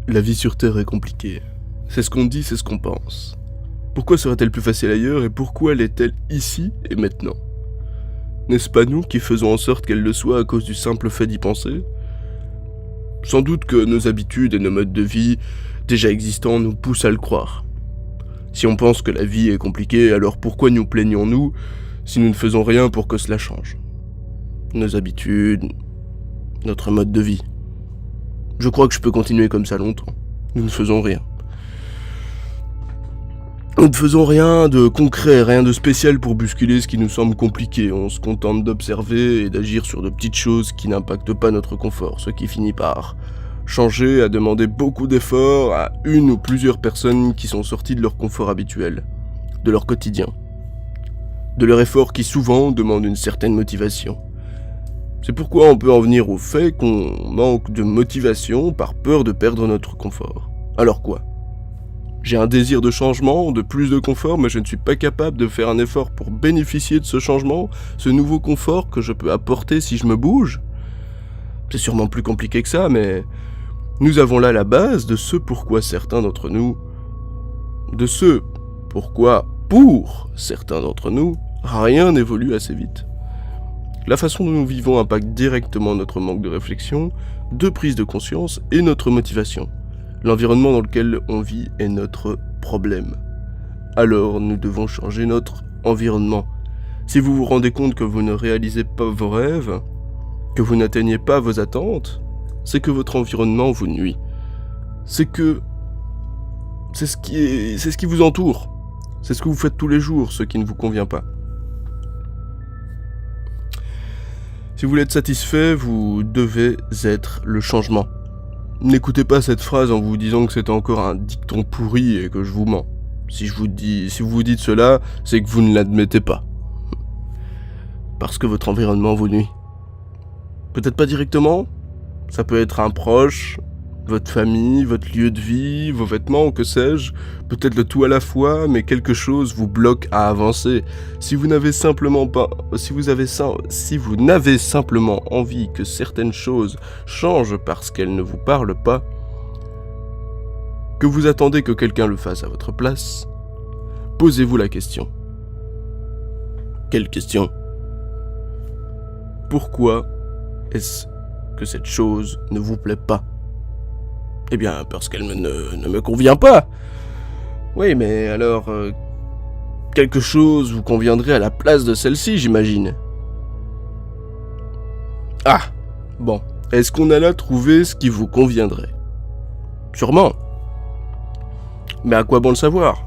La vie sur Terre est compliquée. C'est ce qu'on dit, c'est ce qu'on pense. Pourquoi serait-elle plus facile ailleurs et pourquoi l'est-elle ici et maintenant? N'est-ce pas nous qui faisons en sorte qu'elle le soit à cause du simple fait d'y penser? Sans doute que nos habitudes et nos modes de vie déjà existants nous poussent à le croire. Si on pense que la vie est compliquée, alors pourquoi nous plaignons-nous si nous ne faisons rien pour que cela change? Nos habitudes, notre mode de vie. Je crois que je peux continuer comme ça longtemps. Nous ne faisons rien. Nous ne faisons rien de concret, rien de spécial pour bousculer ce qui nous semble compliqué. On se contente d'observer et d'agir sur de petites choses qui n'impactent pas notre confort, ce qui finit par changer, à demander beaucoup d'efforts à une ou plusieurs personnes qui sont sorties de leur confort habituel, de leur quotidien, de leur effort qui souvent demande une certaine motivation. C'est pourquoi on peut en venir au fait qu'on manque de motivation par peur de perdre notre confort. Alors quoi? J'ai un désir de changement, de plus de confort, mais je ne suis pas capable de faire un effort pour bénéficier de ce changement, ce nouveau confort que je peux apporter si je me bouge? C'est sûrement plus compliqué que ça, mais nous avons là la base de ce pourquoi certains d'entre nous, pour certains d'entre nous, rien n'évolue assez vite. La façon dont nous vivons impacte directement notre manque de réflexion, de prise de conscience et notre motivation. L'environnement dans lequel on vit est notre problème. Alors nous devons changer notre environnement. Si vous vous rendez compte que vous ne réalisez pas vos rêves, que vous n'atteignez pas vos attentes, c'est que votre environnement vous nuit. C'est ce qui vous entoure. C'est ce que vous faites tous les jours, ce qui ne vous convient pas. Si vous voulez être satisfait, vous devez être le changement. N'écoutez pas cette phrase en vous disant que c'est encore un dicton pourri et que je vous mens. Si vous vous dites cela, c'est que vous ne l'admettez pas. Parce que votre environnement vous nuit. Peut-être pas directement, ça peut être un proche, votre famille, votre lieu de vie, vos vêtements, que sais-je, peut-être le tout à la fois, mais quelque chose vous bloque à avancer. Si vous n'avez simplement envie que certaines choses changent parce qu'elles ne vous parlent pas, que vous attendez que quelqu'un le fasse à votre place, posez-vous la question. Quelle question? Pourquoi est-ce que cette chose ne vous plaît pas? Eh bien, parce qu'elle ne me convient pas. Oui, mais alors, quelque chose vous conviendrait à la place de celle-ci, j'imagine. Ah, bon, est-ce qu'on a là trouvé ce qui vous conviendrait? Sûrement. Mais à quoi bon le savoir?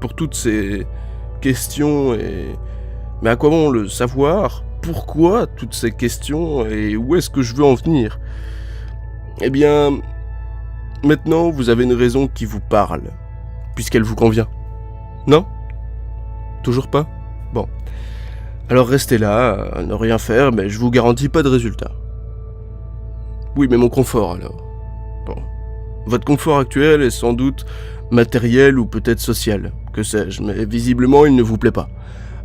Pour toutes ces questions Mais à quoi bon le savoir? Pourquoi toutes ces questions et où est-ce que je veux en venir? Eh bien, maintenant vous avez une raison qui vous parle, puisqu'elle vous convient. Non? Toujours pas? Bon. Alors restez là, à ne rien faire, mais je vous garantis pas de résultat. Oui, mais mon confort alors? Bon. Votre confort actuel est sans doute matériel ou peut-être social, que sais-je, mais visiblement il ne vous plaît pas.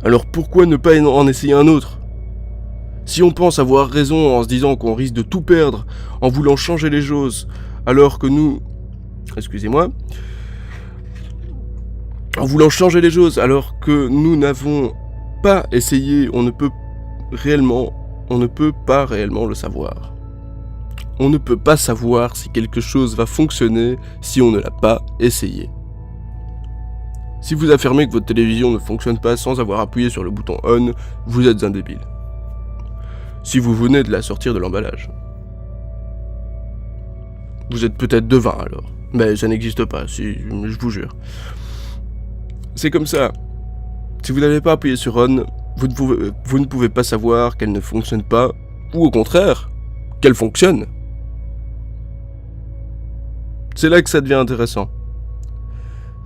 Alors pourquoi ne pas en essayer un autre? Si on pense avoir raison en se disant qu'on risque de tout perdre en voulant changer les choses, alors que nous... En voulant changer les choses, alors que nous n'avons pas essayé, on ne peut pas réellement le savoir. On ne peut pas savoir si quelque chose va fonctionner si on ne l'a pas essayé. Si vous affirmez que votre télévision ne fonctionne pas sans avoir appuyé sur le bouton on, vous êtes un débile. Si vous venez de la sortir de l'emballage. Vous êtes peut-être devin alors, mais ça n'existe pas, si je vous jure. C'est comme ça. Si vous n'avez pas appuyé sur on, vous ne pouvez pas savoir qu'elle ne fonctionne pas, ou au contraire, qu'elle fonctionne. C'est là que ça devient intéressant.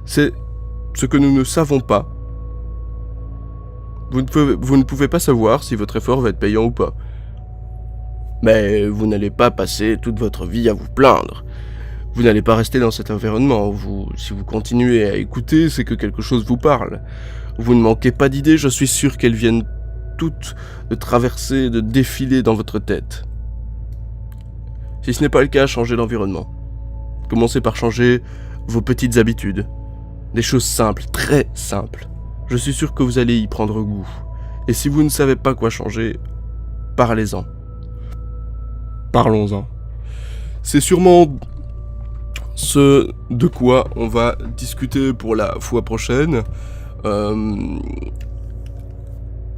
C'est ce que nous ne savons pas. Vous ne pouvez pas savoir si votre effort va être payant ou pas. Mais vous n'allez pas passer toute votre vie à vous plaindre. Vous n'allez pas rester dans cet environnement. Si vous continuez à écouter, c'est que quelque chose vous parle. Vous ne manquez pas d'idées, je suis sûr qu'elles viennent toutes de traverser, de défiler dans votre tête. Si ce n'est pas le cas, changez d'environnement. Commencez par changer vos petites habitudes. Des choses simples, très simples. Je suis sûr que vous allez y prendre goût. Et si vous ne savez pas quoi changer, parlez-en. Parlons-en. C'est sûrement ce de quoi on va discuter pour la fois prochaine.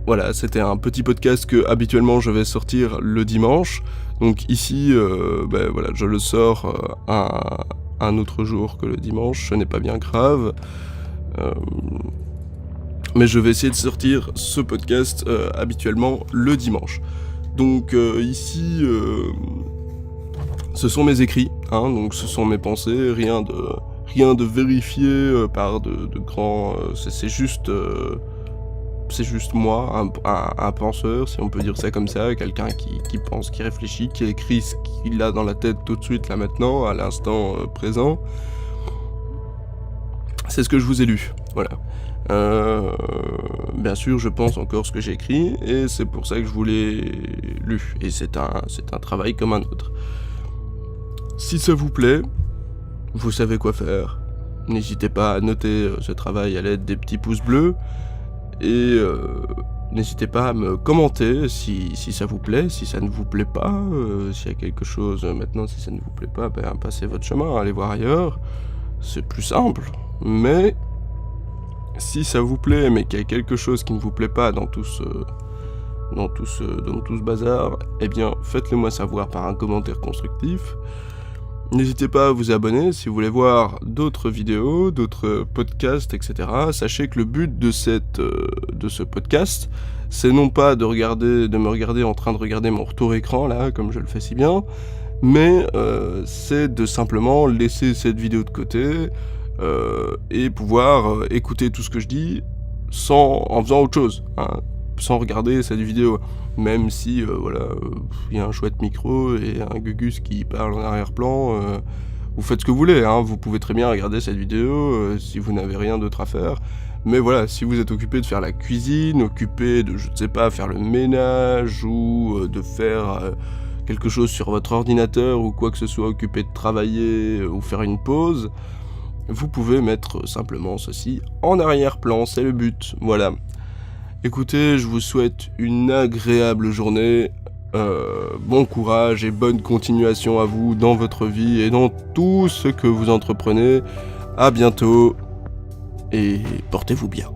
Voilà, c'était un petit podcast que habituellement je vais sortir le dimanche. Donc ici, voilà, je le sors un autre jour que le dimanche, ce n'est pas bien grave. Mais je vais essayer de sortir ce podcast habituellement le dimanche. Donc ici, ce sont mes écrits, hein, donc ce sont mes pensées, rien de vérifié par de grands... c'est juste moi, un penseur, si on peut dire ça comme ça, quelqu'un qui pense, qui réfléchit, qui écrit ce qu'il a dans la tête tout de suite, là maintenant, à l'instant présent. C'est ce que je vous ai lu, voilà. Bien sûr, je pense encore ce que j'ai écrit, et c'est pour ça que je vous l'ai lu. Et c'est un travail comme un autre. Si ça vous plaît, vous savez quoi faire. N'hésitez pas à noter ce travail à l'aide des petits pouces bleus. Et n'hésitez pas à me commenter si ça vous plaît, si ça ne vous plaît pas, s'il y a quelque chose maintenant, si ça ne vous plaît pas, passez votre chemin, allez voir ailleurs, c'est plus simple. Mais si ça vous plaît, mais qu'il y a quelque chose qui ne vous plaît pas dans tout ce bazar, eh bien faites-le moi savoir par un commentaire constructif. N'hésitez pas à vous abonner si vous voulez voir d'autres vidéos, d'autres podcasts, etc. Sachez que le but de ce podcast, c'est non pas de me regarder en train de regarder mon retour écran, là, comme je le fais si bien, mais c'est de simplement laisser cette vidéo de côté et pouvoir écouter tout ce que je dis en faisant autre chose, hein, sans regarder cette vidéo. Même si, y a un chouette micro et un Gugus qui parle en arrière-plan, vous faites ce que vous voulez, hein, vous pouvez très bien regarder cette vidéo si vous n'avez rien d'autre à faire. Mais voilà, si vous êtes occupé de faire la cuisine, occupé de, je ne sais pas, faire le ménage ou de faire quelque chose sur votre ordinateur ou quoi que ce soit, occupé de travailler ou faire une pause, vous pouvez mettre simplement ceci en arrière-plan, c'est le but, voilà. Écoutez, je vous souhaite une agréable journée, bon courage et bonne continuation à vous dans votre vie et dans tout ce que vous entreprenez. À bientôt et portez-vous bien.